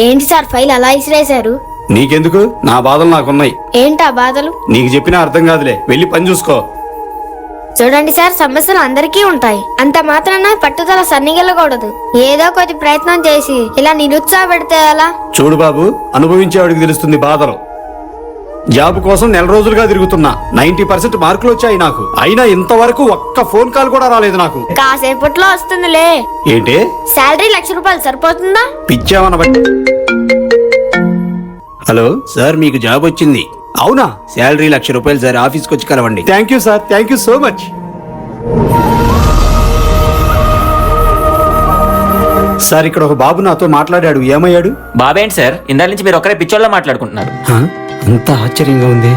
ఏంటి sir file అలా ఇసిరేశారు? నీకెందుకు, నా బాధలు నాకున్నాయి. ఏంటా బాధలు? నీకు చెప్పినా అర్థం కాదులే, వెళ్ళి పని చూసుకో. చూడండి సార్, సమస్యలు అందరికీ ఉంటాయి. అంత మాత్రాన పట్టుదల సన్నిగెళ్ళకూడదు. ఏదో కొద్ది ప్రయత్నం చేసి ఇలా నిరుత్సాహపెడితే ఎలా? చూడు బాబు, అనుభవించేవాడికి తెలుస్తుంది బాధలు. జాబ్ కోసం నెల రోజులుగా తిరుగుతున్నా, 90% మార్కులు వచ్చాయి నాకు. అయినా ఇంతవరకు ఒక్క ఫోన్ కాల్ కూడా రాలేదు నాకు. కాసేపట్లో వస్తుందిలే. ఏంటి? శాలరీ 1,00,000 రూపాయలు సరిపోతుందా? పిచ్చామన్న బట్టి. హలో సార్, మీకు జాబ్ వచ్చింది. అవునా? శాలరీ 1,00,000 రూపాయలు సార్, ఆఫీస్కి వచ్చి కలవండి. Thank you sir, thank you so much. Sir, ఇక్కడ ఒక బాబు నాతో మాట్లాడాడు, ఏమయ్యాడు? బాబేంటి సార్, ఇందాక నుంచి మీరు ఒకరే పిచ్చోళ్ళ మాట్లాడుకుంటున్నారు. అంత ఆశ్చర్యంగా ఉంది.